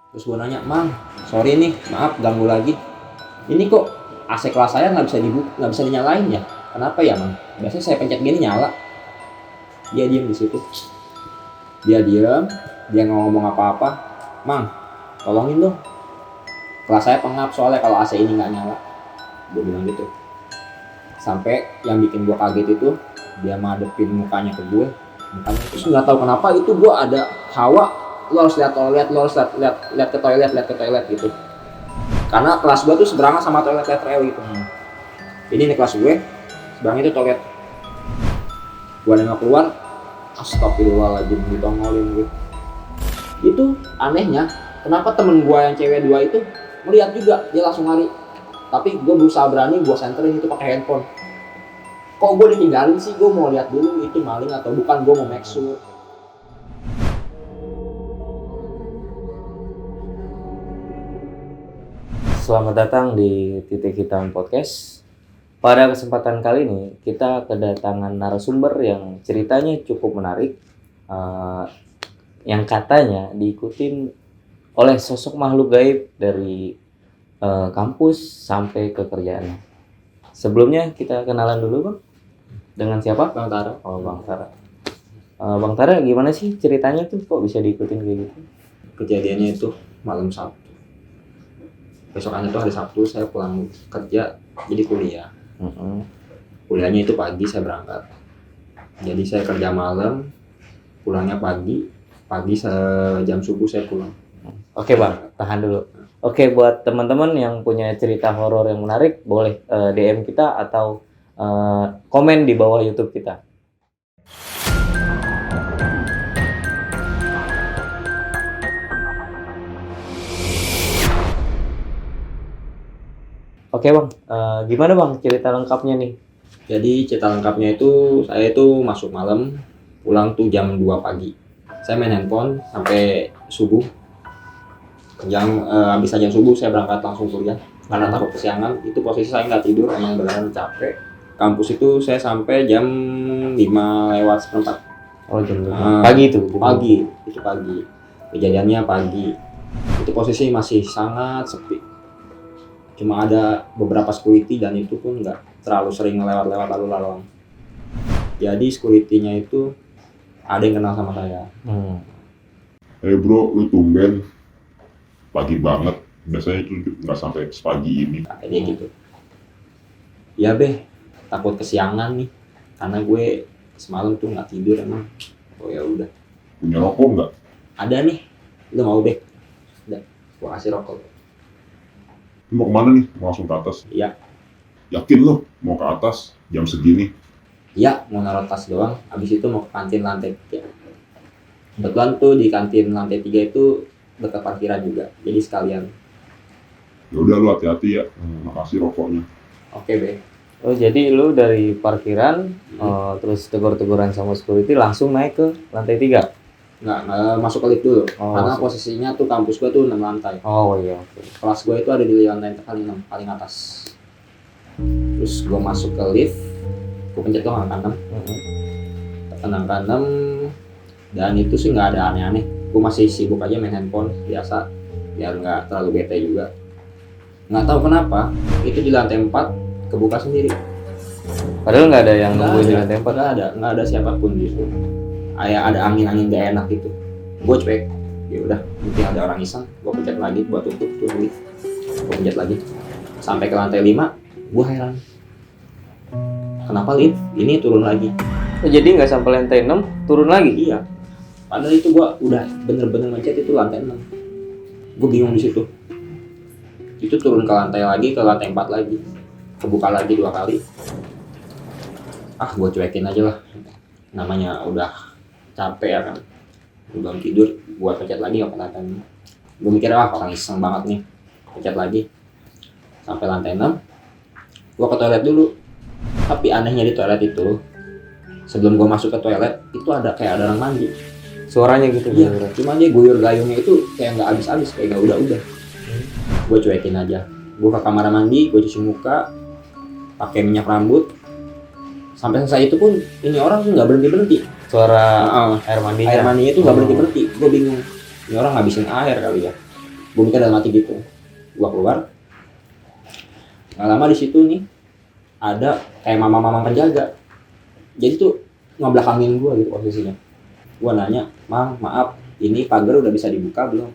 Terus gue nanya, "Mang, sorry nih, maaf ganggu lagi. Ini kok AC kelas saya nggak bisa nggak bisa dinyalain ya? Kenapa ya, Mang? Biasanya saya pencet gini nyala." Dia diem di situ. Dia diem, dia nggak ngomong apa-apa. "Mang, tolongin dong. Kelas saya pengap soalnya kalau AC ini nggak nyala." Gue bilang gitu. Sampai yang bikin gue kaget itu dia madepin mukanya ke gue. Mukanya terus nggak tahu kenapa itu gue ada hawa, lo harus lihat toilet, lo harus lihat ke toilet gitu. Karena kelas gue tuh seberangan sama toilet letter L gitu. Ini nih kelas gue, seberang itu toilet. Gue nengok keluar, astagfirullahaladzim, ditongolin gue. Itu anehnya, kenapa temen gue yang cewek dua itu melihat juga, dia langsung lari. Tapi gue berusaha berani, gue senterin itu pakai handphone. Kok gue ditinggalin sih, gue mau lihat dulu itu maling atau bukan, gue mau make sure. Selamat datang di Titik Hitam Podcast. Pada kesempatan kali ini kita kedatangan narasumber yang ceritanya cukup menarik, yang katanya diikutin oleh sosok makhluk gaib dari kampus sampai ke kerjaannya. Sebelumnya kita kenalan dulu, Bang. Dengan siapa? Bang Tara. Oh, Bang Tara. Bang Tara, gimana sih ceritanya tuh kok bisa diikutin kayak gitu? Kejadiannya itu malam Sabtu. Besokannya itu hari Sabtu, saya pulang kerja jadi kuliah. Kuliahnya itu pagi saya berangkat. Jadi saya kerja malam, pulangnya pagi jam subuh saya pulang. Oke Bang, tahan dulu. Oke, buat teman-teman yang punya cerita horor yang menarik, boleh DM kita atau komen di bawah YouTube kita. Oke Bang, gimana Bang cerita lengkapnya nih? Jadi cerita lengkapnya itu saya itu masuk malam, pulang tuh jam 2 pagi. Saya main handphone sampai subuh. Habis jam subuh saya berangkat langsung kuliah karena takut kesiangan. Itu posisi saya nggak tidur, emang beneran capek. Kampus itu saya sampai jam 5:04. Oh jam pagi itu? Pagi, itu pagi. Kejadiannya pagi. Itu posisi masih sangat sepi. Cuma ada beberapa security dan itu pun nggak terlalu sering lewat-lewat lalu lalang. Jadi security-nya itu ada yang kenal sama saya. Bro, lu tumben pagi banget. Biasanya itu nggak sampai sepagi ini. Kayak gitu. Ya takut kesiangan nih. Karena gue semalam tuh nggak tidur emang. Oh ya udah. Punya rokok nggak? Ada nih. Lu mau Udah. Gua kasih rokok. Lu mau kemana nih? Mau langsung ke atas? Iya. Yakin lu mau ke atas jam segini? Iya, mau naruh tas doang. Abis itu mau ke kantin lantai 3. Kebetulan tuh di kantin lantai 3 itu dekat parkiran juga. Jadi sekalian. Ya udah lu hati-hati ya. Makasih rokoknya. Oke, Be. Oh jadi lu dari parkiran, terus tegur-teguran sama security langsung naik ke lantai 3? Nggak masuk ke lift dulu. Oh, karena posisinya tuh kampus gua tuh 6 lantai. Oh iya, oke. Kelas gua itu ada di lantai paling 6, paling atas. Terus gua masuk ke lift, gua pencet doang angka 6. Tekan angka 6 dan itu sih nggak ada aneh-aneh. Gua masih sibuk aja main handphone biasa, biar nggak terlalu bete juga. Nggak tahu kenapa itu di lantai 4 kebuka sendiri. Padahal nggak ada yang nungguin di lantai 4? Nggak ada siapapun di situ. Ada angin gak enak gitu. Gue cuek, ya udah mungkin ada orang iseng. Gue pencet lagi, gue tutup tuh lift. Gue pencet lagi sampai ke lantai 5. Gue heran, kenapa lift ini turun lagi? Oh, jadi nggak sampai lantai 6 turun lagi? Iya, padahal itu gue udah bener-bener mencet itu lantai 6. Gue bingung di situ. Itu turun ke lantai 4 lagi, kebuka lagi 2 kali. Gue cuekin aja lah, namanya udah capek ya kan, belum tidur. Gua pencet lagi nggak kelihatan. Gue mikir orang iseng banget nih. Pencet lagi sampai lantai 6. Gua ke toilet dulu. Tapi anehnya di toilet itu, sebelum gua masuk ke toilet itu ada orang mandi. Suaranya gitu? Iya, cuma dia guyur gayungnya itu kayak nggak habis-habis, kayak nggak udah. Gue cuekin aja. Gue ke kamar mandi, gue cuci muka, pakai minyak rambut. Sampai selesai itu pun ini orang tuh nggak berhenti. Suara air mandinya? Air mandinya itu nggak berhenti. Gue bingung, ini orang ngabisin air kali ya. Gue mikir dalam hati gitu. Gue keluar, nggak lama di situ nih ada kayak mama-mama penjaga. Jadi tuh ngebelakangin gue gitu posisinya. Gue nanya, "Mang, maaf, ini pagar udah bisa dibuka belum?"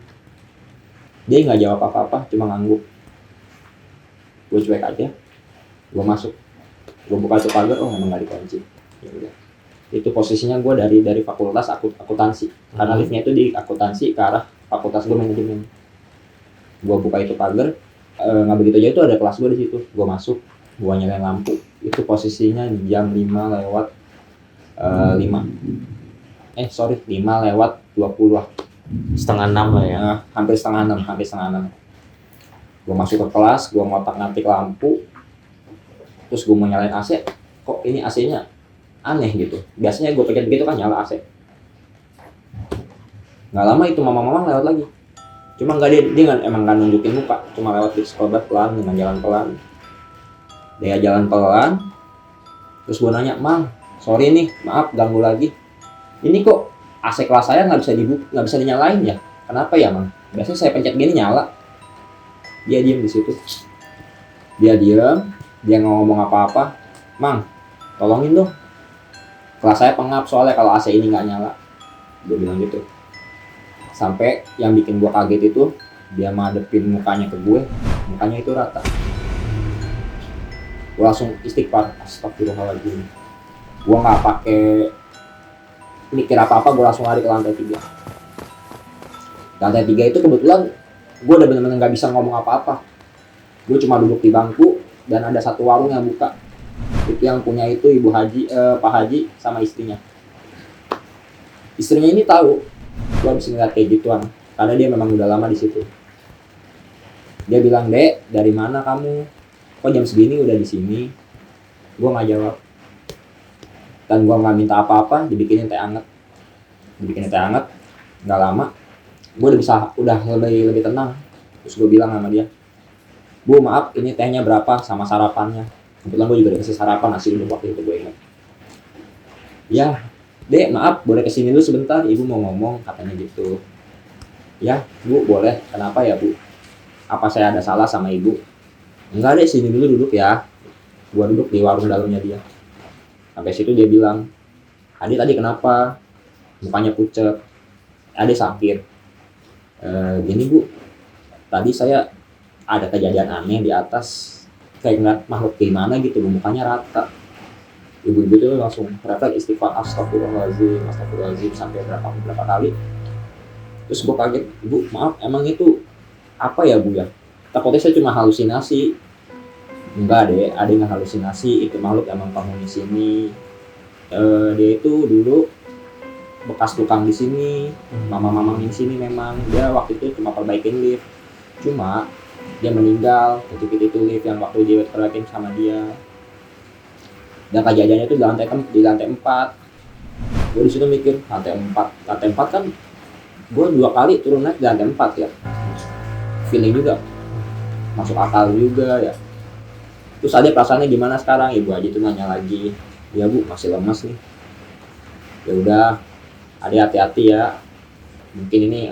Dia nggak jawab apa-apa, cuma ngangguk. Gue cuek aja, gue masuk, gue buka itu pagar, oh emang nggak dikunci. Ya udah. Itu posisinya gue dari fakultas akuntansi, karena liftnya itu di akuntansi ke arah fakultas gue manajemen. Gue buka itu pagar, nggak begitu jauh itu ada kelas gue di situ. Gue masuk, gue nyalain lampu. Itu posisinya jam 5 lewat 5 lewat 20 lah. Setengah 6 lah ya. Hampir setengah 6. Gue masuk ke kelas, gue ngotak-ngatik lampu, terus gue mau nyalain AC. Kok ini AC-nya aneh gitu. Biasanya gue pencet begitu kan nyala AC. Nggak lama itu mama-mama lewat lagi. Cuma dia emang nggak nunjukin muka, cuma lewat di sekolah pelan dengan jalan pelan. Dia jalan pelan. Terus gue nanya, "Mang, sorry nih, maaf ganggu lagi. Ini kok AC kelas saya nggak bisa dinyalain ya? Kenapa ya, Mang? Biasanya saya pencet gini nyala." Dia diem di situ. Dia nggak ngomong apa-apa. "Mang, tolongin dong. Kelas saya pengap soalnya kalau AC ini nggak nyala." Gue bilang gitu. Sampai yang bikin gue kaget itu dia madepin mukanya ke gue, mukanya itu rata. Gue langsung istighfar, astagfirullahaladzim. Gue nggak pakai mikir apa-apa, gue langsung lari ke lantai 3. Lantai 3 itu kebetulan gue udah bener-bener nggak bisa ngomong apa-apa. Gue cuma duduk di bangku dan ada satu warung yang buka. Itu yang punya itu Pak Haji sama istrinya. Istrinya ini tahu gue habis ngeliat kayak gituan, karena dia memang udah lama di situ. Dia bilang, "Dek, dari mana kamu? Kok jam segini udah di sini?" Gue nggak jawab. Dan gue nggak minta apa-apa, dibikinin teh anget. Nggak lama, gue udah lebih tenang. Terus gue bilang sama dia, "Bu, maaf, ini tehnya berapa sama sarapannya?" Kebetulan gue juga dikasih sarapan nasi uduk waktu itu, gue ingat. "Ya, Dek, maaf, boleh kesini dulu sebentar, Ibu mau ngomong," katanya gitu. "Ya, Bu, boleh. Kenapa ya, Bu? Apa saya ada salah sama Ibu?" "Enggak, Dek, sini dulu duduk ya." Gua duduk di warung dalamnya dia. Sampai situ dia bilang, "Adik tadi kenapa? Mukanya pucet." "Adik sakit." Gini, Bu, tadi saya ada kejadian aneh di atas. Kayak ngeliat makhluk gimana gitu, mukanya rata." Ibu-ibu itu langsung refleks istighfar, astagfirullahaladzim sampai berapa kali. Terus gue kaget, "Bu, maaf, emang itu apa ya, Bu ya? Takutnya saya cuma halusinasi." "Enggak, Dek, ada yang halusinasi, itu makhluk emang penghuni sini. Dia itu dulu bekas tukang di sini, mama-mama di sini memang. Dia waktu itu cuma perbaikin lift. Cuma dia meninggal ketika itu lift yang waktu dia perbaikin sama dia. Dan kejadiannya itu di lantai 4. Gue di situ mikir, lantai 4 kan gue 2 kali turun naik di lantai 4 ya. Feeling juga masuk akal juga ya. Terus ada perasaannya gimana sekarang?" Ibu Haji itu nanya lagi. "Ya, Bu, masih lemas nih." "Ya udah, Adik hati-hati ya. Mungkin ini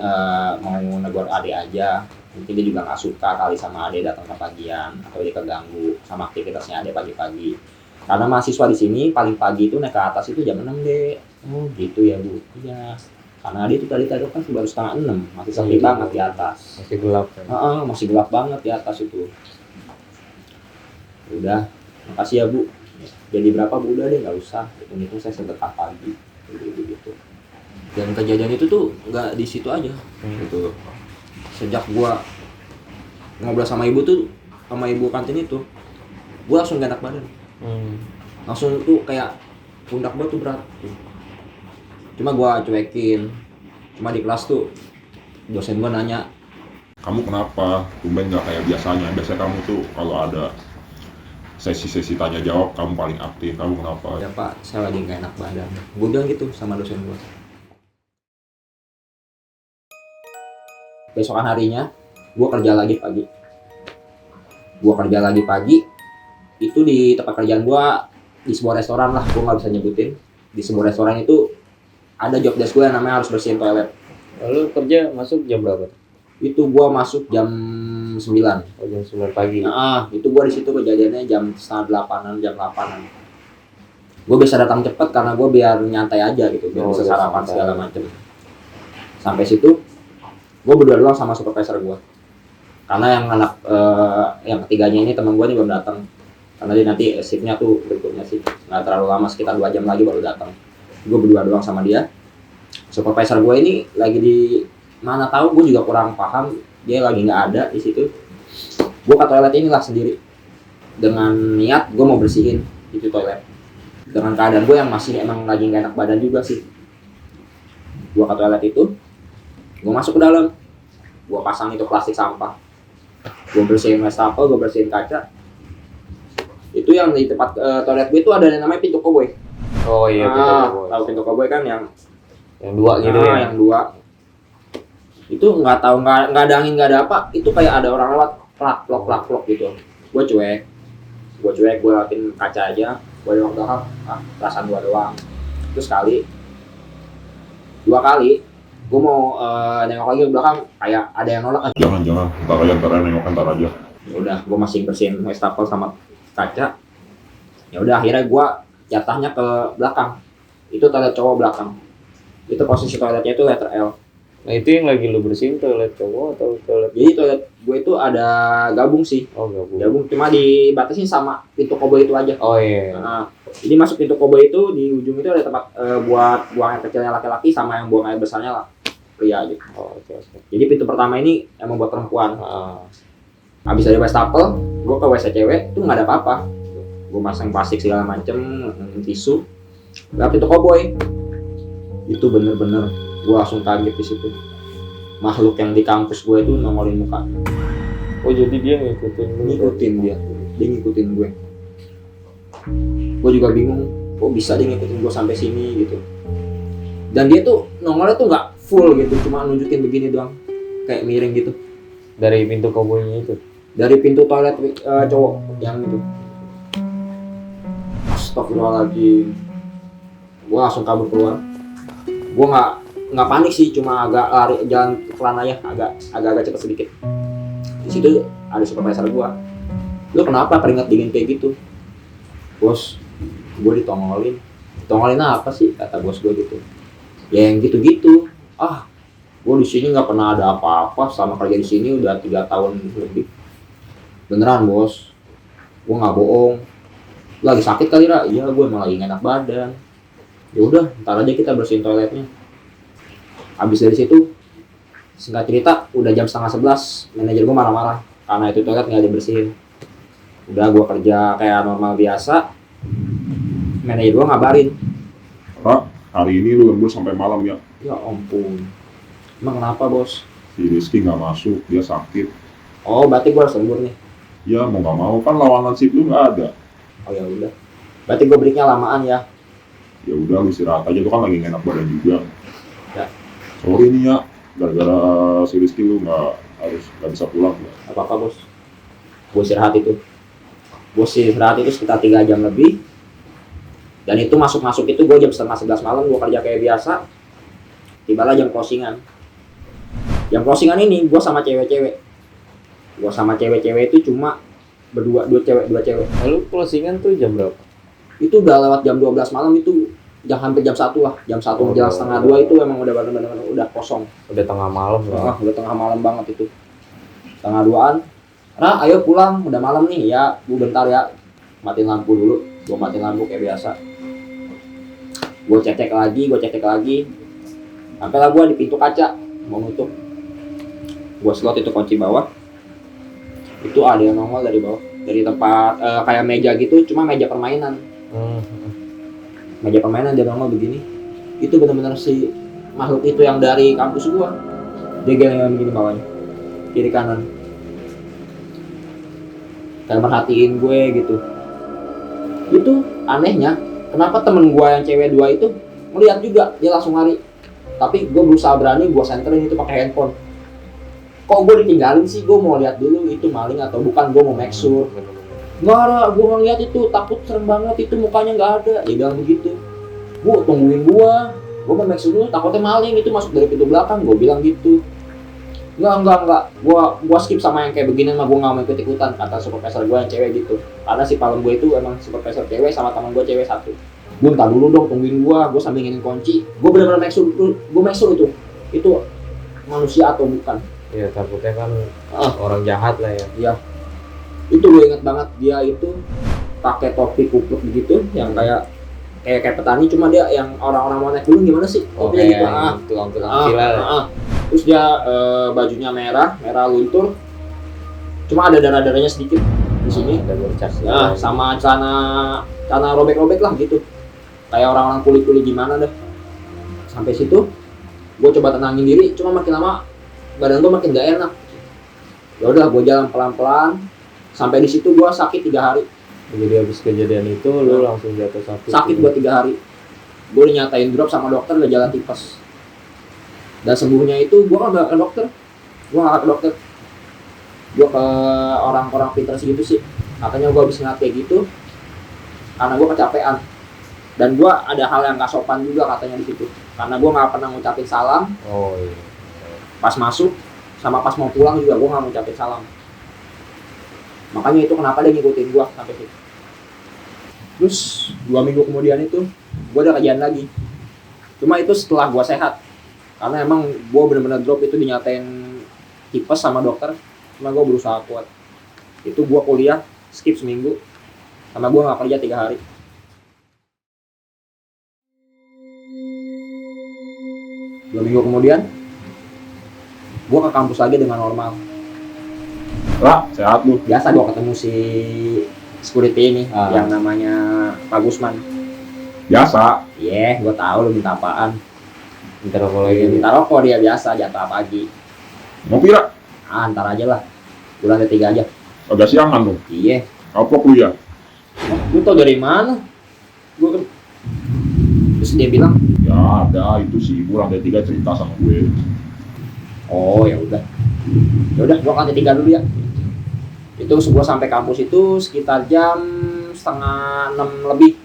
mau negur Adik aja. Mungkin dia juga nggak suka kali sama Adik datang ke pagian atau dia keganggu sama aktivitasnya Adik pagi-pagi. Karena mahasiswa di sini paling pagi itu naik ke atas itu jam 6, Dek." "Oh gitu ya, Bu." "Iya. Karena dia itu tadi kan baru setengah 6, masih sepi banget di atas." Masih gelap kan? Masih gelap banget di atas itu. "Udah, makasih ya, Bu. Jadi berapa, Bu?" "Udah deh, nggak usah. Hitung-hitung saya sedekah pagi." Gitu. Dan kejadian itu tuh nggak di situ aja. Gitu. Sejak gua ngobrol sama ibu kantin itu, gua langsung gak enak badan. Langsung tuh kayak pundak gua tuh berat. Cuma gua cuekin. Cuma di kelas tuh dosen gua nanya, "Kamu kenapa? Tumben nggak kayak biasanya. Biasanya kamu tuh kalau ada sesi-sesi tanya jawab kamu paling aktif. Kamu kenapa?" "Ya Pak, saya lagi gak enak badan." Gua bilang gitu sama dosen gua. Besokan harinya gua kerja lagi pagi. Itu di tempat kerjaan gua di sebuah restoran lah, gua nggak bisa nyebutin. Di sebuah restoran itu ada job desk gua yang namanya harus bersihin toilet. Lalu kerja masuk jam berapa? Itu gua masuk jam 9. Oh, jam 9 pagi. Nah, itu gua di situ kejadiannya jam setengah 8-an, jam 8-an. Gue bisa datang cepet karena gue biar nyantai aja gitu, biar bisa biar sarapan santai. segala macem. Sampai situ, gue berdua doang sama supervisor gue. Karena yang anak yang ketiganya ini teman gue ini belum datang. Karena dia nanti shiftnya tuh berikutnya sih nggak terlalu lama, sekitar 2 jam lagi baru datang. Gue berdua doang sama dia. Supervisor gue ini lagi di mana tahu, gue juga kurang paham. Dia lagi nggak ada di situ. Gue ke toilet inilah sendiri dengan niat gue mau bersihin itu toilet. Dengan keadaan gue yang masih emang lagi gak enak badan juga sih. Gue ke toilet itu, gue masuk ke dalam, gue pasang itu plastik sampah, gue bersihin wastafel, gue bersihin kaca. Itu yang di tempat toilet gue itu ada yang namanya pintu koboi. Oh iya, Tahu pintu koboi kan yang 2 gitu ya. Yang 2. Itu nggak tahu, nggak ada angin, nggak ada apa. Itu kayak ada orang lewat plak plok gitu. Gue cuek, gue lapin kaca aja. Gue doang perasaan gue doang. Terus 2 kali gue mau nengok lagi ke belakang, kayak ada yang nolak. Jangan, ntar aja nengok, ntar aja. Ya udah, gue masih bersihin wastafel sama kaca. Ya udah, akhirnya gue jatahnya ke belakang. Itu toilet cowok belakang. Itu posisi toiletnya itu letter L. Nah, itu yang lagi lu bersihin toilet cowok atau toilet? Jadi toilet gue itu ada gabung sih. Oh, gabung. Gabung, cuma dibatasin sama pintu koboi itu aja. Oh iya. Nah, jadi masuk pintu koboi itu, di ujung itu ada tempat buat buang air kecilnya laki-laki sama yang buang air besarnya lah pria gitu. Oh, oke. Jadi pintu pertama ini emang buat perempuan. Ah. Habis dari wastafel, gue ke WC cewek itu nggak ada apa-apa. Gue masang plastik segala macem, tisu. Lewat pintu koboi. Itu bener-bener gue langsung kaget di situ. Makhluk yang di kampus gue itu nongolin muka. Oh, jadi dia ngikutin lu. Dia ngikutin gue. Gue juga bingung, kok bisa dia ngikutin gue sampai sini gitu. Dan dia tuh nongolnya tuh nggak full gitu, cuma nunjukin begini doang, kayak miring gitu. Dari pintu koboinya itu. Dari pintu toilet cowok yang itu. Astagfirullahaladzim. Gue langsung kabur keluar. Gue nggak panik sih, cuma agak lari jalan pelan aja, agak cepet sedikit. Di situ ada supervisor gue. Lu kenapa keringat dingin kayak gitu? Bos, gue ditongolin. Ditongolin apa sih? Kata bos gue gitu. Ya yang gitu-gitu. Gue di sini nggak pernah ada apa-apa, selama kerja di sini udah 3 tahun lebih. Beneran bos, gue nggak bohong. Lagi sakit kali Ra? Iya, gue emang lagi nggak enak badan. Ya udah, ntar aja kita bersihin toiletnya. Habis dari situ, singkat cerita, udah jam 10:30, manajer gue marah-marah karena itu toilet nggak dibersihin. Udah gue kerja kayak normal biasa, manajer gue ngabarin. Pak, hari ini lu lembur sampai malam ya? Ya ampun, emang kenapa bos? Si Rizky nggak masuk, dia sakit. Oh, berarti gue harus lembur nih. Ya mau nggak mau kan lawanan shift lu nggak ada. Oh ya udah, berarti gue breaknya lamaan ya. Ya udah, lu istirahat aja, lu kan lagi nggak enak badan juga. Ya. Sorry nih ya, gara-gara si Rizky lu nggak bisa pulang ya. Apa-apa bos, gue istirahat itu sekitar 3 jam lebih. Dan itu masuk itu gue jam 10:30 malam, gue kerja kayak biasa. Tibalah jam closingan. Jam closingan ini gue sama cewek-cewek. Gue sama cewek-cewek itu cuma berdua, 2 cewek. Lalu closingan tuh jam berapa? Itu udah lewat jam 12 malam, itu hampir jam 1 lah. Jam 1 menjelang setengah 2 itu emang udah bener-bener udah kosong. Udah tengah malam lah. Udah tengah malam banget itu. Setengah 2-an. Ra, ayo pulang, udah malam nih. Ya, gue bentar ya. Matiin lampu dulu. Gue matiin lampu kayak biasa. Gue cek lagi. Sampailah gue di pintu kaca, mau nutup. Gue slot itu kunci bawah. Itu ada yang nongol dari bawah. Dari tempat kayak meja gitu, cuma meja permainan. Meja permainan dia nongol begini. Itu benar-benar si makhluk itu yang dari kampus gua. Dia geleng begini bawahnya, kiri kanan, kayak merhatiin gue gitu. Itu anehnya, kenapa temen gua yang cewek 2 itu ngeliat juga, dia langsung lari. Tapi gue berusaha berani, gue senterin itu pakai handphone. Kok gue ditinggalin sih? Gue mau lihat dulu itu maling atau bukan, gue mau make sure. Nggak ada, gue ngeliat itu, takut, serem banget, itu mukanya nggak ada. Dia bilang begitu. Gue tungguin gue mau make sure dulu, takutnya maling, itu masuk dari pintu belakang, gue bilang gitu. Enggak. Gua skip sama yang kayak begini mah, gua nggak mau ikut-ikutan kata supervisor gua yang cewek gitu. Karena si Palem gua itu emang supervisor cewek sama teman gua cewek satu. Gua entar dulu dong, tungguin gua sambil nginin kunci. Gua benar-benar make sure itu manusia atau bukan. Ya takutnya kan Ah. orang jahat lah ya. Iya. Itu gue inget banget, dia itu pakai topi kupluk begitu yang kayak petani, cuma dia yang orang-orang mau naik gunung gimana sih? Oke, Topinya gitu. tukang-tukang villa lah. Terus dia bajunya merah luntur. Cuma ada darah-darahnya sedikit di sini. Ada bercak. Nah, sama celana robek-robek lah gitu. Kayak orang-orang kuli-kuli gimana dah. Sampai situ gue coba tenangin diri, cuma makin lama badan gue makin gak enak. Ya udah, gue jalan pelan-pelan. Sampai di situ gue sakit 3 hari. Jadi habis kejadian itu lu langsung jatuh sakit. Sakit gue 3 hari. Gue nyatain drop sama dokter, udah jalan tipes. Dan sembuhnya itu gue kan gak ke dokter. Gue ke orang-orang pintar segitu sih. Katanya gue habis ngeliat kayak gitu karena gue kecapean. Dan gue ada hal yang gak sopan juga katanya di situ. Karena gue gak pernah ngucapin salam. Oh iya. Pas masuk sama pas mau pulang juga gue gak ngucapin salam. Makanya itu kenapa dia ngikutin gue sampai situ. Terus 2 minggu kemudian itu gue ada kajian lagi. Cuma itu setelah gue sehat. Karena emang gue bener-bener drop itu dinyatain tipes sama dokter. Cuma gue berusaha kuat. Itu gue kuliah skip seminggu. Sama gue gak kerja 3 hari. Dua minggu kemudian gue ke kampus lagi dengan normal. Lah, sehat lu. Biasa gue ketemu si security ini yang namanya Pak Gusman. Biasa. Iya, gue tahu lu minta apaan. Minta rokok lagi. Minta rokok dia biasa jatah pagi. Mau pira? Ntar aja lah. Bulan ketiga aja. Agak siangan lu. Iya. Apa kuliah? Lu tau dari mana? Gue terus dia bilang, Ya ada, itu si Ibu lantai 3 cerita sama gue. oh ya udah. Ya udah, gue ke lantai 3 dulu ya. Itu gue sampai kampus itu sekitar jam setengah 6 lebih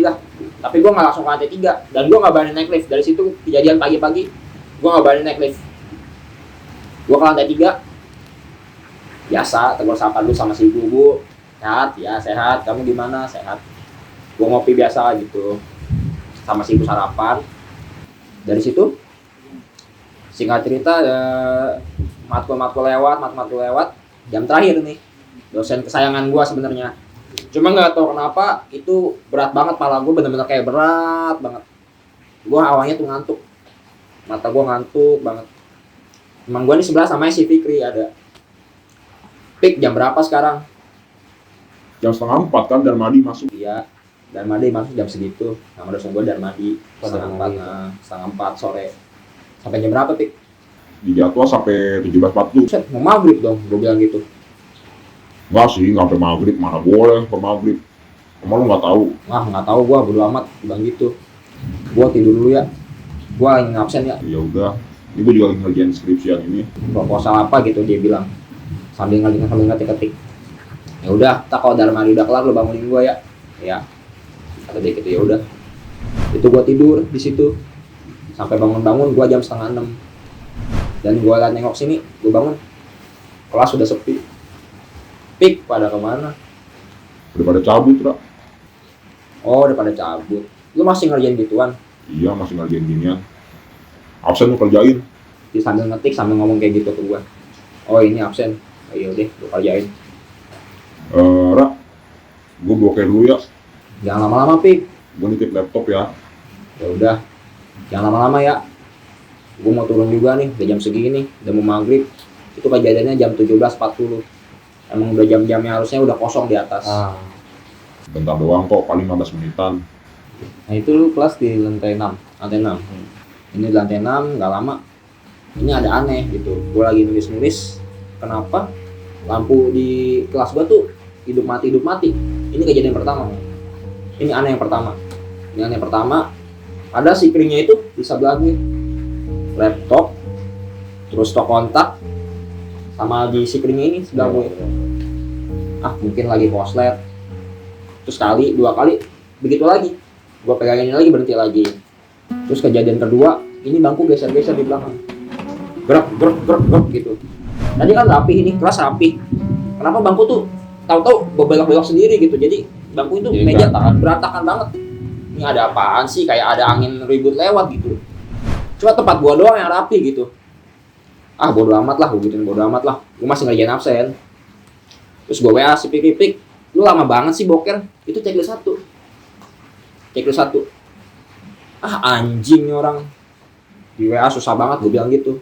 lah. Tapi gue nggak langsung ke lantai 3 dan gue nggak berani naik lift. Dari situ kejadian pagi-pagi, gue nggak berani naik lift. Gue ke lantai 3, biasa tegur sapa dulu sama si ibu. Sehat ya, sehat. Kamu gimana? Sehat. Gue ngopi biasa gitu sama si ibu sarapan. Dari situ singkat cerita matkul lewat jam terakhir nih, dosen kesayangan gue sebenarnya. Cuma nggak tahu kenapa itu berat banget, pala gue bener-bener kayak berat banget. Gue awalnya tuh ngantuk, mata gue ngantuk banget. Emang gue nih sebelah sama si Fikri ada. Pik, jam berapa sekarang? Jam 3:30 kan Darmadi masuk. Iya, Darmadi masuk jam segitu. Nama dosen gue Darmadi, setengah 4 sore. Sampai jam berapa, Pik? Dijadwal sampai 17.40. Set, mau maghrib dong, gue bilang gitu. Enggak sih, nggak sampai maghrib, mana boleh sampai maghrib. Emang lu nggak tahu? Nggak tahu, gue bodo amat, bilang gitu. Gue tidur dulu ya. Gue lagi ngabsen ya. Ya udah, ini gue juga lagi ngerjain skripsian ini. Proposal apa gitu dia bilang. Sambil ngetik-ngetik. Ya udah, tak kalau Darmadi udah kelar lu bangunin gue ya. Ya. Kata dia gitu, ya udah. Itu gue tidur di situ. Sampai bangun-bangun gue jam 5:30. Dan gue liat nengok sini, gue bangun. Kelas udah sepi. Pik, pada kemana? Udah pada cabut, Ra. Oh, udah pada cabut. Lu masih ngerjain gituan? Iya, masih ngerjain ginian. Absen lu kerjain. Dia sambil ngetik, sambil ngomong kayak gitu ke gue. Oh, ini absen. Oh, iya deh, lu kerjain. Ra, gue blokir dulu ya. Jangan lama-lama, Pik. Gue nitip laptop ya. Ya udah, jangan lama-lama ya. Gue mau turun juga nih, udah jam segini, udah mau maghrib. Itu kejadiannya jam 17.40. Emang udah jam-jamnya harusnya udah kosong di atas. Bentar doang kok, paling 15 menitan. Nah itu lu kelas di lantai 6. Lantai 6. Ini di lantai 6, nggak lama. Ini ada aneh gitu. Gue lagi nulis-nulis, kenapa lampu di kelas gue tuh hidup mati. Ini kejadian pertama. Ini aneh yang pertama. Ada si kringnya itu di sebelah gue. Laptop, terus stok kontak, sama di si kringnya ini sebelah gue. Mungkin lagi koslet. Terus sekali, 2 kali, begitu lagi. Gue pegangin lagi, berhenti lagi. Terus kejadian kedua, ini bangku geser-geser di belakang. gerak gitu. Tadi kan rapi, ini kelas rapi. Kenapa bangku tuh tahu-tahu belok-belok sendiri gitu. Jadi bangku itu Jadi meja berantakan banget. Ini ada apaan sih? Kayak ada angin ribut lewat gitu. Cuma tempat gua doang yang rapi gitu. Ah bodo amat lah, gua gituin bodo amat lah. Gua masih ngerjain absen. Terus gua WA si Pik, lu lama banget sih boker. Itu checklist 1. Ah anjing nih orang. Di WA susah banget gua bilang gitu.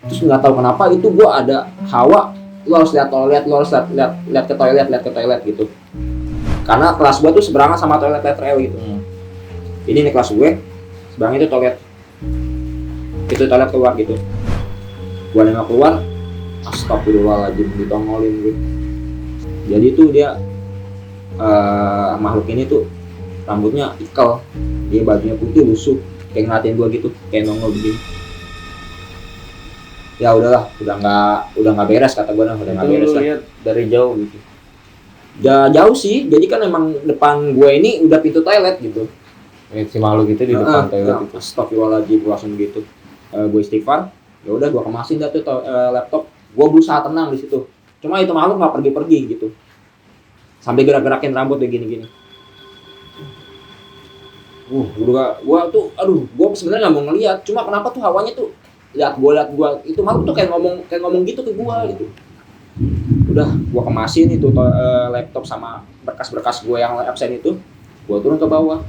Terus nggak tahu kenapa itu gua ada hawa, lu harus lihat toilet, lu harus lihat ke toilet gitu. Karena kelas gua tuh seberangan sama toilet letter L gitu. Ini nih kelas gue, seberang itu toilet. Itu toilet keluar gitu. Gua nengok keluar, astagfirullahaladzim, ditongolin gue. Jadi tuh dia makhluk ini tuh rambutnya ikal, dia bajunya putih lusuh, kayak ngeliatin gua gitu, kayak nongol begini. Ya udahlah, udah nggak beres kata gua, udah nggak beres lah. Lihat dari jauh gitu. Jauh sih, jadi kan emang depan gue ini udah pintu toilet gitu. Si makhluk itu di depan toilet itu. Astagfirullahaladzim, gue langsung gitu. Gue istighfar, ya udah gue kemasin dah tuh laptop. Gue berusaha tenang di situ. Cuma itu makhluk nggak pergi-pergi gitu. Sampai gerak-gerakin rambut kayak gini-gini. Gue tuh, gue sebenarnya nggak mau ngeliat. Cuma kenapa tuh hawanya tuh lihat gue itu makhluk tuh kayak ngomong gitu ke gue gitu. Udah, gue kemasin itu laptop sama berkas-berkas gue yang absen itu. Gue turun ke bawah.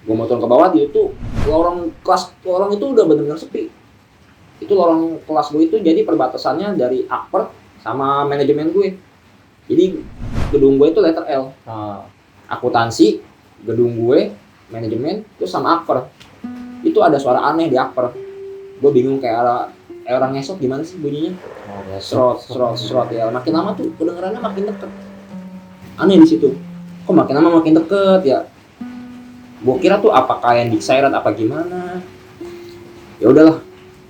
Gue mau turun ke bawah, dia itu lorong itu udah benar-benar sepi. Itu lorong kelas gue itu jadi perbatasannya dari akper sama manajemen gue. Jadi gedung gue itu letter L. Akuntansi, gedung gue, manajemen, terus sama akper. Itu ada suara aneh di akper. Gue bingung kayak orang ngesot gimana sih bunyinya? Serot ya. Makin lama tuh kedengerannya makin deket. Aneh di situ. Kok makin lama makin deket ya? Gue kira tuh apakah yang diseret apa gimana. Ya udahlah,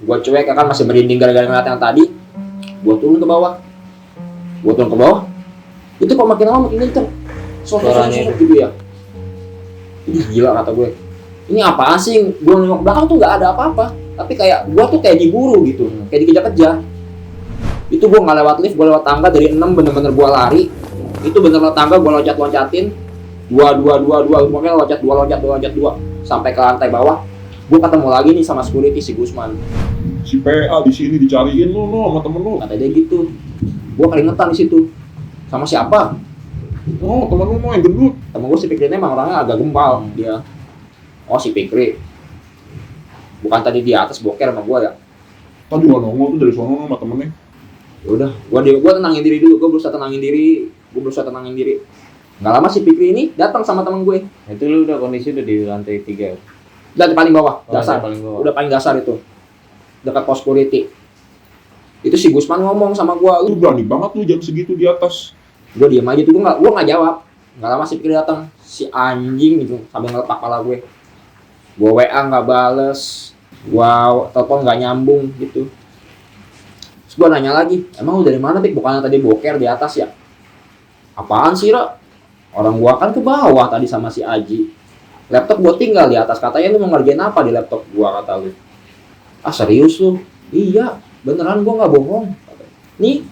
gue cuek kan masih merinding gara-gara ngeliat yang tadi. Gue turun ke bawah. Itu kok makin lama makin kenceng. Suaranya gitu ya. Ini gila kata gue. Ini apaan sih? Gue nengok belakang tuh nggak ada apa-apa. Tapi kayak gue tuh kayak diburu gitu, kayak dikejar-kejar. Itu gue nggak lewat lift, gue lewat tangga dari 6 bener-bener gue lari. Itu bener lewat tangga gue loncatin. Dua, pokoknya loncat dua sampai ke lantai bawah. Gue ketemu lagi nih sama security si Gusman. Si PA di sini dicariin lu sama temen lu. Kata dia gitu. Gue keringetan di situ. Sama siapa? Oh, temen lu yang gendut. Temen gue si Fikri emang orangnya agak gempal dia. Oh si Fikri. Bukan tadi di atas boker sama gue ya. Tadi gua nongol tuh dari sono sama temennya. Ya udah, gue tenangin diri dulu. Gue berusaha tenangin diri. Nggak lama si Fikri ini datang sama temen gue. Itu lu udah kondisi udah di lantai 3. Udah di paling bawah, dasar. Udah Paling dasar itu. Dekat pos security. Itu si Gusman ngomong sama gue, Lu berani banget lu jam segitu di atas. gue diem aja tuh, gue nggak jawab. Nggak lama si Fikri datang, si anjing gitu sambil ngelepak kepala gue. Gue WA nggak bales, gue telepon nggak nyambung gitu. Terus gue nanya lagi, emang lu dari mana Pik? Bukannya tadi boker di atas ya? Apaan sih Ra? Orang gua kan ke bawah tadi sama si Aji. Laptop gua tinggal di atas. Katanya lu mau ngerjain apa di laptop gua, kata lu. Ah serius lu? Iya, beneran gua nggak bohong. Nih,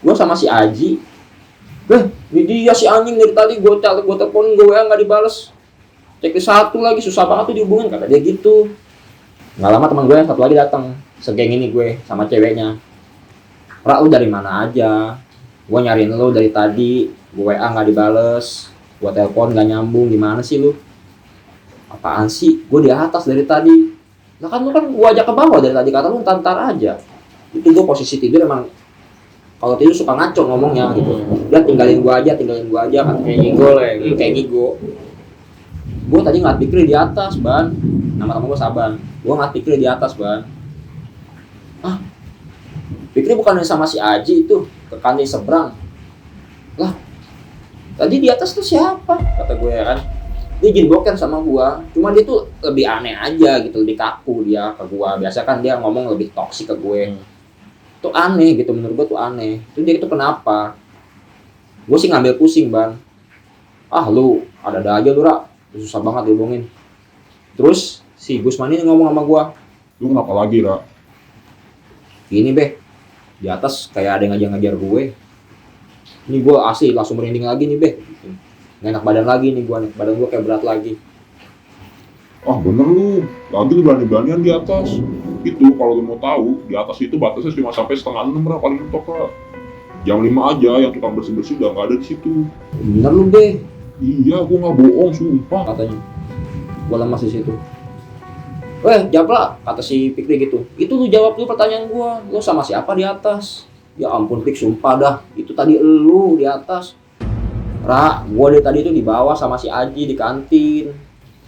gua sama si Aji. Ini dia si anjing dari tadi gua telepon, gua nggak dibales. Checklist 1 lagi, susah banget tuh dihubungin, kata dia gitu. Nggak lama teman gue yang satu lagi datang, segeng ini gue sama ceweknya. Ra, lu dari mana aja? Gue nyariin lu dari tadi, gue WA nggak dibales, gue telepon nggak nyambung, gimana sih lu? Apaan sih? Gue di atas dari tadi. Nah kan lu kan gue ajak ke bawah dari tadi, kata lu ntar aja. Itu gue posisi tidur emang kalau tidur suka ngaco ngomongnya gitu. Dia tinggalin gue aja kan. Kayak ngigo lah ya. Kayak ngigo. Gue tadi ngeliat Fikri di atas, Ban. Nama temen gue Saban. Gue ngeliat Fikri di atas, Ban. Ah, Fikri bukan sama si Aji itu ke kantin seberang. Lah, tadi di atas tuh siapa? Kata gue kan. Dia jadi boker sama gue. Cuma dia tuh lebih aneh aja gitu, lebih kaku dia ke gue. Biasa kan dia ngomong lebih toksik ke gue. Itu aneh gitu, menurut gue tuh aneh. Itu dia itu kenapa? Gue sih ngambil pusing, Ban. Ah lu, ada aja lu, Ra. Susah banget dihubungin. Terus si Gusman ini ngomong sama gue. Lu kenapa lagi, Ra? Ini be, di atas kayak ada yang ngajar-ngajar gue. Ini gue asli langsung merinding lagi nih be. Nggak enak badan lagi nih gue, badan gue kayak berat lagi. Ah bener lu, lagi lu berani-beranian di atas. Itu kalau lu mau tahu, di atas itu batasnya cuma sampai 5:30 berapa paling mentok Kak. Jam 5 aja yang tukang bersih-bersih udah nggak ada di situ. Bener lu be, Iya, gua nggak bohong sumpah. katanya. Gue lemas di situ. Jawab lah, kata si Fikri gitu. Itu lu jawab dulu pertanyaan gue. Lu sama siapa di atas? Ya ampun Fik, sumpah dah. Itu tadi lu di atas. Ra, gue dari tadi tuh di bawah sama si Aji di kantin.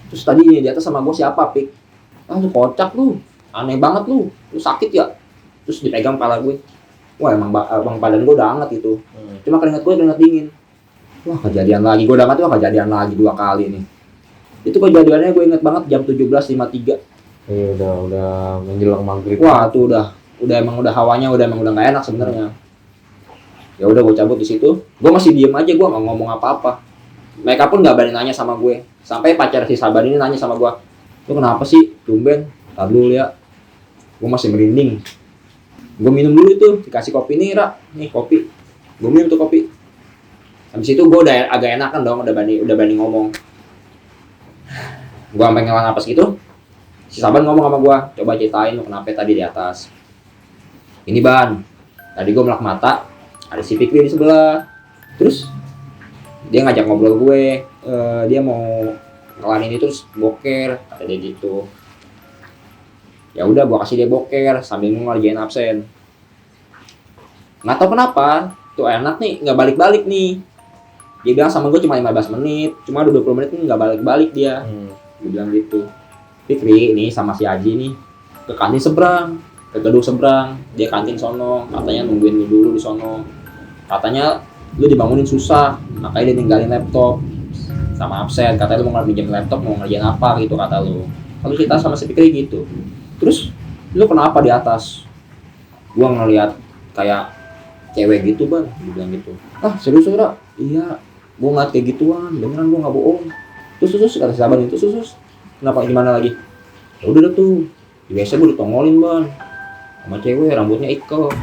Terus tadi di atas sama gue siapa Fik? Ah lu kocak lu. Aneh banget lu. Lu sakit ya? Terus dipegang kepala gue. Wah emang badan gue udah hangat itu. Cuma keringat gue keringat dingin. Wah kejadian lagi. Gue udah mati, wah kejadian lagi 2 kali nih. Itu kejadiannya gue inget banget jam 17.53. Iya udah menjelang maghrib. Wah tuh udah emang udah hawanya udah nggak enak sebenarnya. Ya udah gue cabut di situ. Gue masih diem aja, gue nggak ngomong apa-apa. Mereka pun nggak berani nanya sama gue. Sampai pacar si Sabar ini nanya sama gue, lu kenapa sih tumben? Tar dulu ya. Gue masih merinding. Gue minum dulu itu, dikasih kopi nih Ra, nih kopi. Gue minum tuh kopi. Habis itu gue udah agak enakan dong, udah berani ngomong. Gue sampai ngelang napas gitu. Si Saban ngomong sama gue, coba ceritain lu kenapa tadi di atas. Ini Ban, tadi gue melak mata, ada si Fikri di sebelah. Terus dia ngajak ngobrol gue, dia mau ngelain ini terus boker, kata dia gitu. Ya udah gue kasih dia boker sambil ngerjain absen. Nggak tahu kenapa, tuh enak nih, nggak balik-balik nih. Dia bilang sama gue cuma 15 menit, cuma 20 menit nih nggak balik-balik dia. Dia bilang gitu. Fikri ini sama si Aji nih ke kantin seberang, ke gedung seberang, dia kantin sono, katanya nungguin lu dulu di sono. Katanya lu dibangunin susah, makanya dia ninggalin laptop sama absen. Katanya lu mau minjem laptop, mau ngerjain apa gitu kata lu. Kalau kita sama si Fikri gitu. Terus lu kenapa di atas? Gua ngeliat kayak cewek gitu Bang, dia bilang gitu. Ah serius Ra? Iya, gua ngeliat kayak gituan, beneran gua nggak bohong. Terus kata si Saban itu terus kenapa gimana lagi? Ya udah tuh, biasa gue ditongolin Ban sama cewek, rambutnya ikel.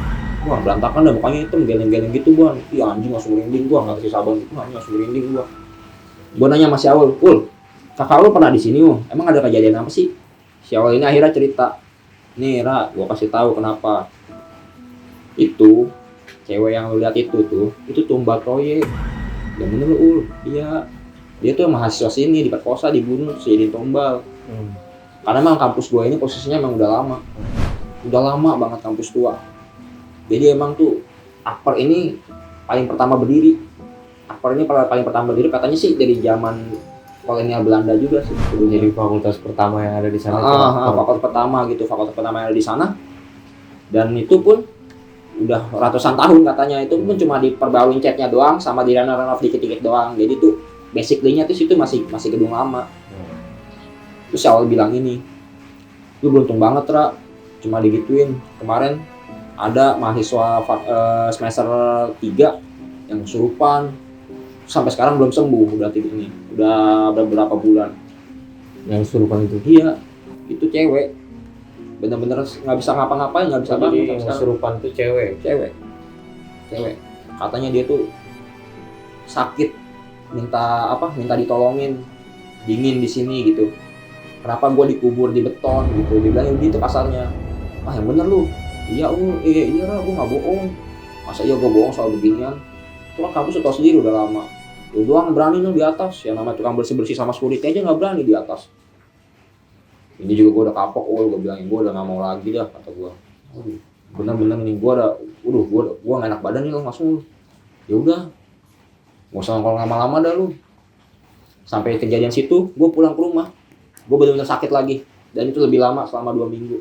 Wah berantakan dah, mukanya hitam, geleng-geleng gitu Ban. Iya anjing langsung merinding gua, nggak si Saban itu anjing langsung merinding gua. Gua nanya sama si Awal, kakak lu pernah di sini emang ada kejadian apa sih? Si Awal ini akhirnya cerita, nih Ra, gua kasih tahu kenapa. Itu cewek yang lu lihat itu tumbal proyek. Yang bener lu iya. Dia tuh mahasiswa sini diperkosa, dibunuh, jadi tombal. Karena emang kampus gua ini posisinya emang udah lama banget kampus tua. Jadi emang tuh Akper ini paling pertama berdiri. Akper ini paling pertama berdiri katanya sih dari zaman kolonial Belanda juga sih. Jadi fakultas pertama yang ada di sana. Fakultas pertama gitu, fakultas pertama yang ada di sana. Dan itu pun udah ratusan tahun katanya, itu pun cuma diperbaruin catnya doang sama di renov dikit-dikit doang. Jadi tuh basically-nya tuh situ masih gedung lama. Terus si Awal bilang ini, lu beruntung banget Ra, cuma digituin. Kemarin ada mahasiswa semester 3 yang kesurupan, sampai sekarang belum sembuh, udah tidurnya, udah beberapa bulan. Yang kesurupan itu? Iya, itu cewek, bener-bener nggak bisa ngapa-ngapain, nggak bisa bangun. Yang kesurupan itu cewek. Katanya dia tuh sakit, minta ditolongin, dingin di sini gitu. Kenapa gue dikubur di beton gitu, dia bilang gitu kasarnya. Ah yang bener lu. Iya Ra, gue nggak bohong. Masa iya gue bohong soal beginian? Itu kan kampus tau sendiri udah lama. Lu doang berani lu di atas, yang namanya tukang bersih sama security aja nggak berani di atas. Ini juga gue udah kapok, gue bilangin gue udah nggak mau lagi dah, kata gue. Bener-bener nih gue nggak enak badan nih lu langsung. Ya udah, nggak usah ngomong lama-lama dah lu. Sampai kejadian situ, gue pulang ke rumah. Gue benar-benar sakit lagi, dan itu lebih lama, selama 2 minggu.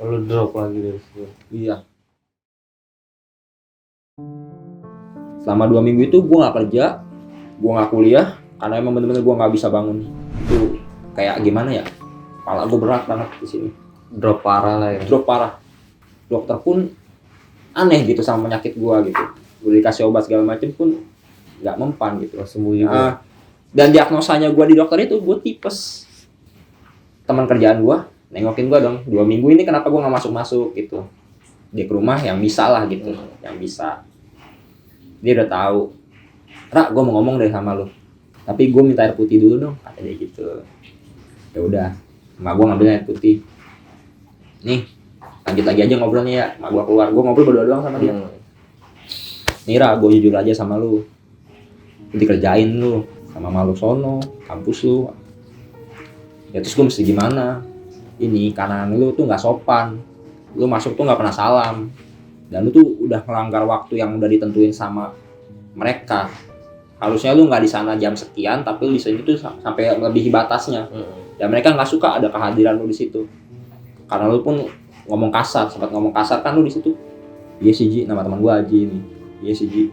Lalu drop lagi dari situ. Iya. Selama 2 minggu itu gue nggak kerja, gue nggak kuliah, karena emang benar-benar gue nggak bisa bangun. Itu kayak gimana ya? Kepala gue berat banget di sini. Drop parah lah ya. Drop parah. Dokter pun aneh gitu sama penyakit gue gitu. Gue dikasih obat segala macam pun nggak mempan gitu. Sembuh juga. Dan diagnosanya gue di dokter itu gue tipes. Teman kerjaan gue nengokin gue dong, 2 minggu ini kenapa gue nggak masuk gitu. dia ke rumah yang bisa lah gitu, yang bisa. Dia udah tahu, Ra, gue mau ngomong deh sama lu, tapi gue minta air putih dulu dong, kata dia gitu. Ya udah, emak gue ngambil air putih. Nih, lanjut lagi aja ngobrolnya ya. Emak gue keluar, gue ngobrol berdua doang sama dia. Nih Ra, gue jujur aja sama lu dikerjain lu sama malu sono, kampus lu. Ya terus gue mesti gimana? Ini kanan lu tuh nggak sopan, lu masuk tuh nggak pernah salam, dan lu tuh udah melanggar waktu yang udah ditentuin sama mereka. Harusnya lu nggak di sana jam sekian, tapi lu di sini tuh sampai melebihi batasnya. Dan mereka nggak suka ada kehadiran lu di situ, karena lu pun ngomong kasar, sempat ngomong kasar kan lu di situ. Iya sih Ji, nama teman gua Ji ini. Iya sih Ji.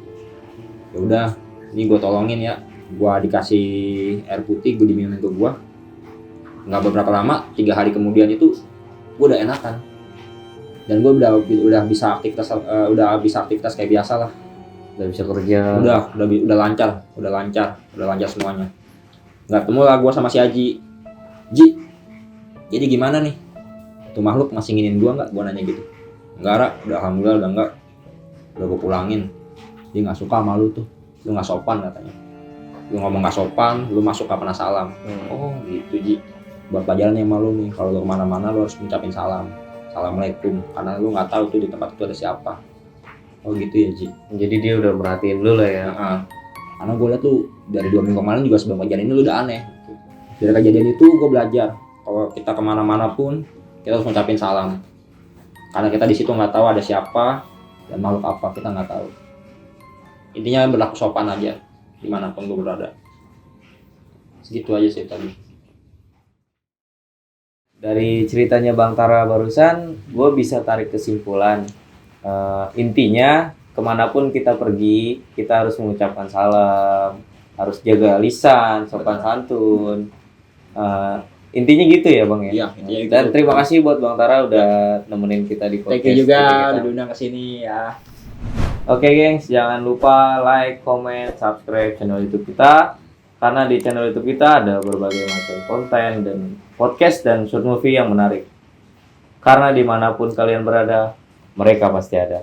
Ya udah, ini gue tolongin ya. Gua dikasih air putih, gue diminumin ke gua. Nggak beberapa lama, 3 hari kemudian itu gue udah enakan. Dan gue udah bisa aktivitas kayak biasa lah. Udah bisa kerja. Udah lancar semuanya. Nggak ketemu lah gue sama si Haji. Ji, jadi gimana nih? Tuh makhluk masih nginin gue nggak? Gue nanya gitu. Enggak, Ra, udah alhamdulillah udah enggak. Udah gue pulangin. Dia nggak suka sama lu tuh, lu nggak sopan katanya. Lu ngomong nggak sopan, lu masuk gak pernah salam. Oh gitu Ji. Buat pelajaran yang malu nih, kalau lu kemana-mana lu harus ngucapin salam. Assalamualaikum, karena lu nggak tahu tuh di tempat itu ada siapa. Oh gitu ya Ji. Jadi dia udah merhatiin lu lah ya. Karena gue liat tuh dari 2 minggu kemarin juga sebelum kejadian ini lu udah aneh. Dari kejadian itu gue belajar kalau kita kemana-mana pun kita harus ngucapin salam. Karena kita di situ nggak tahu ada siapa dan makhluk apa, kita nggak tahu. Intinya berlaku sopan aja dimanapun gue berada. Segitu aja sih tadi. Dari ceritanya Bang Tara barusan, gue bisa tarik kesimpulan. Intinya, kemanapun kita pergi, kita harus mengucapkan salam, harus jaga lisan, sopan santun. Intinya gitu ya Bang ya? Iya, intinya gitu. Dan terima kasih buat Bang Tara udah nemenin kita di podcast. Thank you juga kita. udah diundang ke sini ya. Oke gengs, jangan lupa like, comment, subscribe channel YouTube kita. Karena di channel YouTube kita ada berbagai macam konten dan podcast dan short movie yang menarik. Karena dimanapun kalian berada, mereka pasti ada.